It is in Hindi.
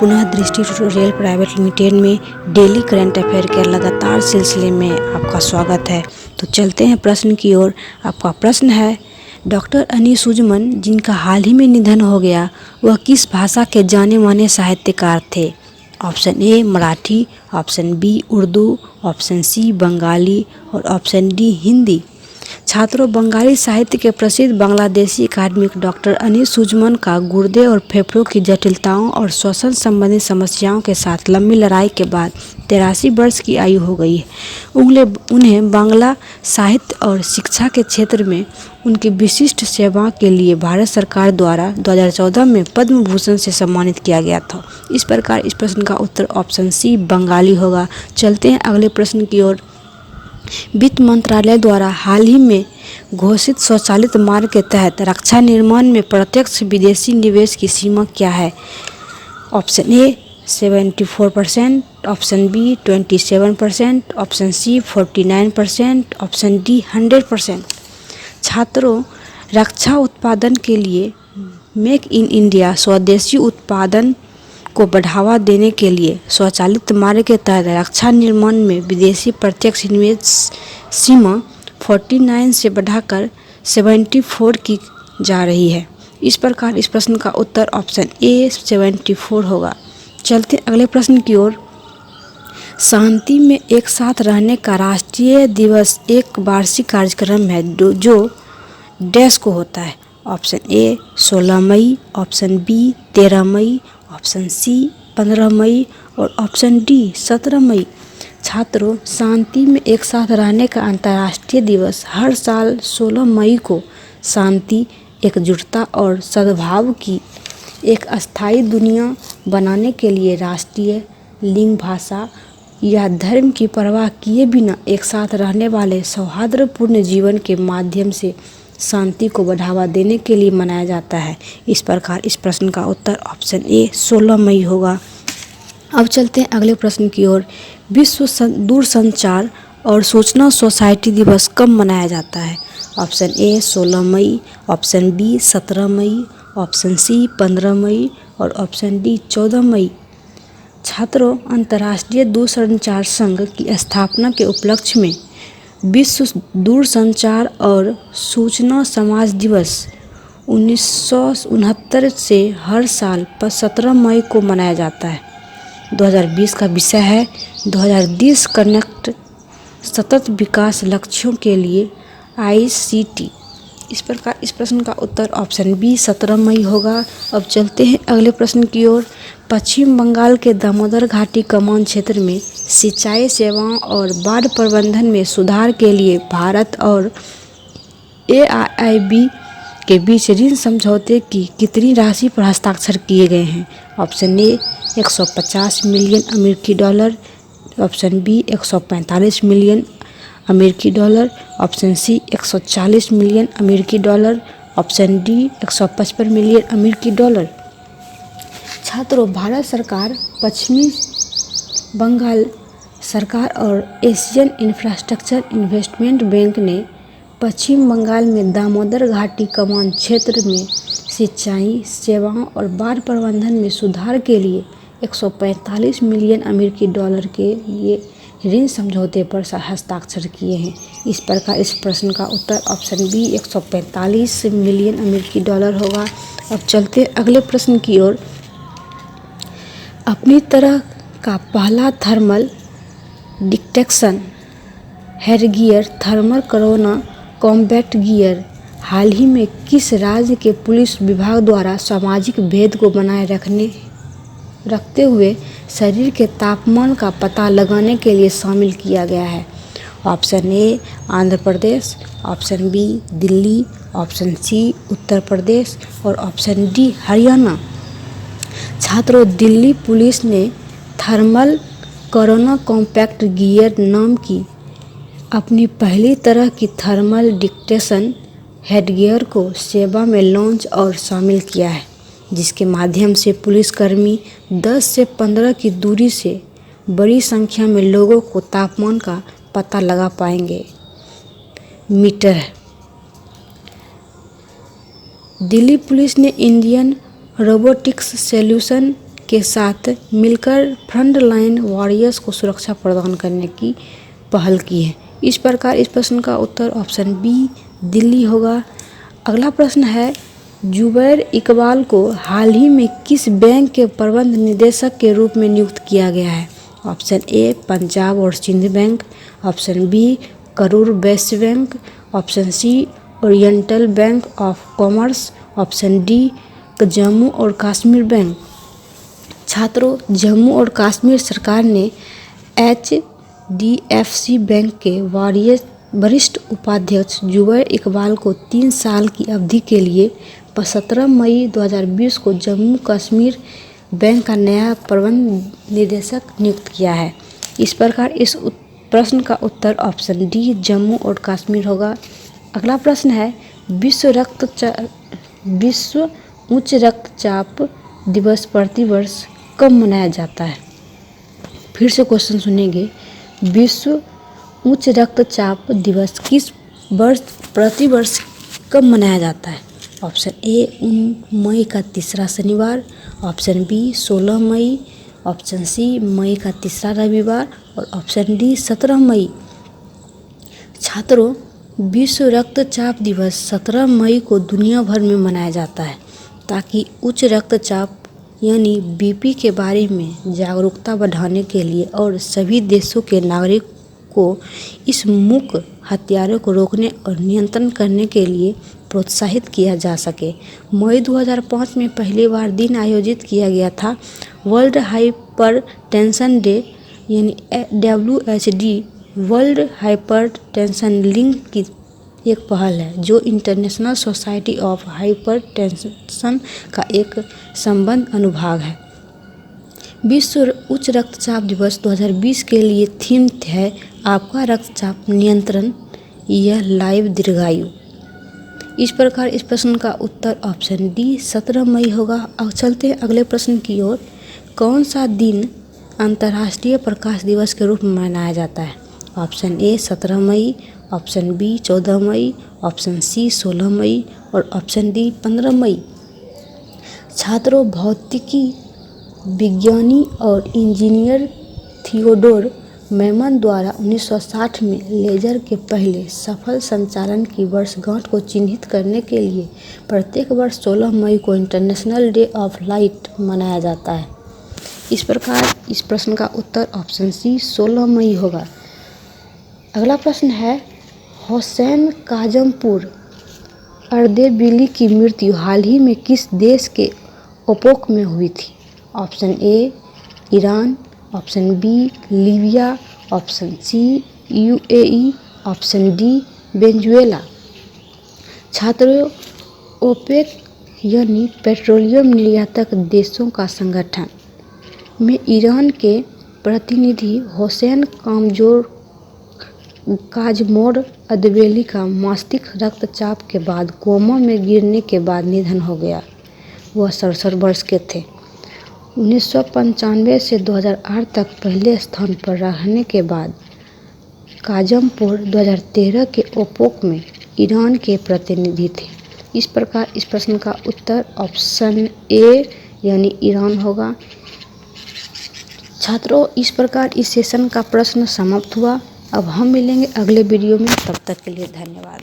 पुनः दृष्टि ट्यूटोरियल प्राइवेट लिमिटेड में डेली करंट अफेयर के लगातार सिलसिले में आपका स्वागत है। तो चलते हैं प्रश्न की ओर। आपका प्रश्न है, डॉक्टर अनी सुजमन जिनका हाल ही में निधन हो गया, वह किस भाषा के जाने माने साहित्यकार थे? Option A Marathi, option B Urdu, option C Bengali और ऑप्शन डी हिंदी। छात्रों, बंगाली साहित्य के प्रसिद्ध बांग्लादेशी अकादमिक डॉक्टर अनी सुजमन का गुर्दे और फेफड़ों की जटिलताओं और श्वसन संबंधी समस्याओं के साथ लंबी लड़ाई के बाद 83 वर्ष की आयु हो गई है। उन्हें बांग्ला साहित्य और शिक्षा के क्षेत्र में उनकी विशिष्ट सेवाओं के लिए भारत सरकार द्वारा 2014 में पद्म भूषण से सम्मानित किया गया था। इस प्रकार इस प्रश्न का उत्तर ऑप्शन सी बंगाली होगा। चलते हैं अगले प्रश्न की ओर। वित्त मंत्रालय द्वारा हाल ही में घोषित स्वचालित मार्ग के तहत रक्षा निर्माण में प्रत्यक्ष विदेशी निवेश की सीमा क्या है? Option A 74%, option B 27%, option C 49%, option D 100%। छात्रों, रक्षा उत्पादन के लिए मेक इन इंडिया स्वदेशी उत्पादन को बढ़ावा देने के लिए स्वचालित मार्ग के तहत रक्षा निर्माण में विदेशी प्रत्यक्ष निवेश सीमा 49 से बढ़ाकर 74 की जा रही है। इस प्रकार इस प्रश्न का उत्तर ऑप्शन ए 74 होगा। चलते अगले प्रश्न की ओर। शांति में एक साथ रहने का राष्ट्रीय दिवस एक वार्षिक कार्यक्रम है जो डैश को होता है। ऑप्शन ए 16 मई, ऑप्शन बी 13 मई, ऑप्शन सी 15 मई और ऑप्शन डी 17 मई। छात्रों, शांति में एक साथ रहने का अंतर्राष्ट्रीय दिवस हर साल 16 मई को शांति, एकजुटता और सद्भाव की एक अस्थायी दुनिया बनाने के लिए राष्ट्रीय, लिंग, भाषा या धर्म की परवाह किए बिना एक साथ रहने वाले सौहार्दपूर्ण जीवन के माध्यम से शांति को बढ़ावा देने के लिए मनाया जाता है। इस प्रकार इस प्रश्न का उत्तर ऑप्शन ए 16 मई होगा। अब चलते हैं अगले प्रश्न की ओर। विश्व दूरसंचार और सूचना सोसाइटी दिवस कब मनाया जाता है? ऑप्शन ए 16 मई, ऑप्शन बी 17 मई, ऑप्शन सी 15 मई और ऑप्शन डी 14 मई। छात्रों, अंतर्राष्ट्रीय दूरसंचार संघ की स्थापना के उपलक्ष्य में विश्व दूरसंचार और सूचना समाज दिवस 1969 से हर साल 17 मई को मनाया जाता है। 2020 का विषय है 2020 कनेक्ट सतत विकास लक्ष्यों के लिए ICT। इस प्रकार इस प्रश्न का उत्तर ऑप्शन बी 17 मई होगा। अब चलते हैं अगले प्रश्न की ओर। पश्चिम बंगाल के दामोदर घाटी कमान क्षेत्र में सिंचाई सेवाओं और बाढ़ प्रबंधन में सुधार के लिए भारत और AIIB के बीच ऋण समझौते की कितनी राशि पर हस्ताक्षर किए गए हैं? ऑप्शन ए 150 मिलियन अमेरिकी डॉलर, ऑप्शन बी 145 मिलियन अमेरिकी डॉलर, ऑप्शन सी 140 मिलियन अमेरिकी डॉलर, ऑप्शन डी 155 मिलियन अमेरिकी डॉलर। छात्रों, भारत सरकार, पश्चिमी बंगाल सरकार और एशियन इंफ्रास्ट्रक्चर इन्वेस्टमेंट बैंक ने पश्चिम बंगाल में दामोदर घाटी कमान क्षेत्र में सिंचाई सेवाओं और बाढ़ प्रबंधन में सुधार के लिए 145 मिलियन अमेरिकी डॉलर के लिए ऋण समझौते पर हस्ताक्षर किए हैं। इस प्रकार इस प्रश्न का उत्तर ऑप्शन बी 145 मिलियन अमेरिकी डॉलर होगा। अब चलते अगले प्रश्न की ओर। अपनी तरह का पहला thermal detection headgear thermal corona combat gear हाल ही में किस राज्य के पुलिस विभाग द्वारा सामाजिक भेद को बनाए रखते हुए शरीर के तापमान का पता लगाने के लिए शामिल किया गया है? Option A Andhra Pradesh, option B Delhi, option C Uttar Pradesh और ऑप्शन डी हरियाणा। छात्रों, दिल्ली पुलिस ने थर्मल कोरोना कॉम्पैक्ट गियर नाम की अपनी पहली तरह की थर्मल डिटेक्शन हेडगियर को सेवा में लॉन्च और शामिल किया है, जिसके माध्यम से पुलिसकर्मी 10 से 15 की दूरी से बड़ी संख्या में लोगों को तापमान का पता लगा पाएंगे। मीटर। दिल्ली पुलिस ने इंडियन रोबोटिक्स सॉल्यूशन के साथ मिलकर फ्रंट लाइन वॉरियर्स को सुरक्षा प्रदान करने की पहल की है। इस प्रकार इस प्रश्न का उत्तर ऑप्शन बी दिल्ली होगा। अगला प्रश्न है, जुबैर इकबाल को हाल ही में किस बैंक के प्रबंध निदेशक के रूप में नियुक्त किया गया है? ऑप्शन ए पंजाब और Sind bank, option B Karur Vysya bank, option C oriental bank of commerce, option D Jammu और कश्मीर बैंक। छात्रों, जम्मू और कश्मीर सरकार ने HDFC बैंक के वरिष्ठ उपाध्यक्ष जुबैर इकबाल को 3 साल की अवधि के लिए 17 मई 2020 को जम्मू कश्मीर बैंक का नया प्रबंध निदेशक नियुक्त किया है। इस प्रकार इस प्रश्न का उत्तर ऑप्शन डी जम्मू और कश्मीर होगा। अगला प्रश्न है, विश्व उच्च रक्तचाप दिवस प्रतिवर्ष कब मनाया जाता है? फिर से क्वेश्चन सुनेंगे, विश्व उच्च रक्तचाप दिवस किस वर्ष प्रतिवर्ष कब मनाया जाता है? ऑप्शन ए मई का तीसरा शनिवार, ऑप्शन बी 16 मई, ऑप्शन सी मई का तीसरा रविवार और ऑप्शन डी 17 मई। छात्रों, विश्व रक्तचाप दिवस 17 मई को दुनिया भर में मनाया जाता है ताकि उच्च रक्तचाप यानी बीपी के बारे में जागरूकता बढ़ाने के लिए और सभी देशों के नागरिक को इस मुख्य हत्यारों को रोकने और नियंत्रण करने के लिए प्रोत्साहित किया जा सके। मई 2005 में पहली बार दिन आयोजित किया गया था। वर्ल्ड हाइपरटेंशन डे यानी WHD वर्ल्ड हाइपरटेंशन लिंक की एक पहल है जो इंटरनेशनल सोसाइटी ऑफ हाइपरटेंशन का एक संबद्ध अनुभाग है। विश्व उच्च रक्तचाप दिवस 2020 के लिए थीम है आपका रक्तचाप नियंत्रण, यह लाइव दीर्घायु। इस प्रकार इस प्रश्न का उत्तर ऑप्शन डी 17 मई होगा। अब चलते हैं अगले प्रश्न की ओर। कौन सा दिन अंतर्राष्ट्रीय प्रकाश दिवस के रूप में मनाया जाता है? ऑप्शन ए 17 मई, ऑप्शन बी 14 मई, ऑप्शन सी 16 मई और ऑप्शन डी 15 मई। छात्रों, भौतिकी विज्ञानी और इंजीनियर थियोडोर मैमन द्वारा 1960 में लेजर के पहले सफल संचालन की वर्षगांठ को चिन्हित करने के लिए प्रत्येक वर्ष 16 मई को इंटरनेशनल डे ऑफ लाइट मनाया जाता है। इस प्रकार इस प्रश्न का उत्तर ऑप्शन सी 16 मई होगा। अगला प्रश्न है, हुसैन काजमपुर अर्देबिली की मृत्यु हाल ही में किस देश के ओपोक में हुई थी? Option A Iran, option B Libya, option C UAE, option D Venezuela. छात्रों, ओपेक यानी पेट्रोलियम निर्यातक देशों का संगठन में ईरान के प्रतिनिधि हुसैन काजमोर अर्देबिली का मस्तिष्क रक्तचाप के बाद कोमा में गिरने के बाद निधन हो गया। वह 67 वर्ष के थे। 1995 से 2008 तक पहले स्थान पर रहने के बाद काजमपुर 2013 के ओपोक में ईरान के प्रतिनिधि थे। इस प्रकार इस प्रश्न का उत्तर ऑप्शन ए यानी ईरान होगा। छात्रों, इस प्रकार इस सेशन का प्रश्न समाप्त हुआ। अब हम मिलेंगे अगले वीडियो में, तब तक के लिए धन्यवाद।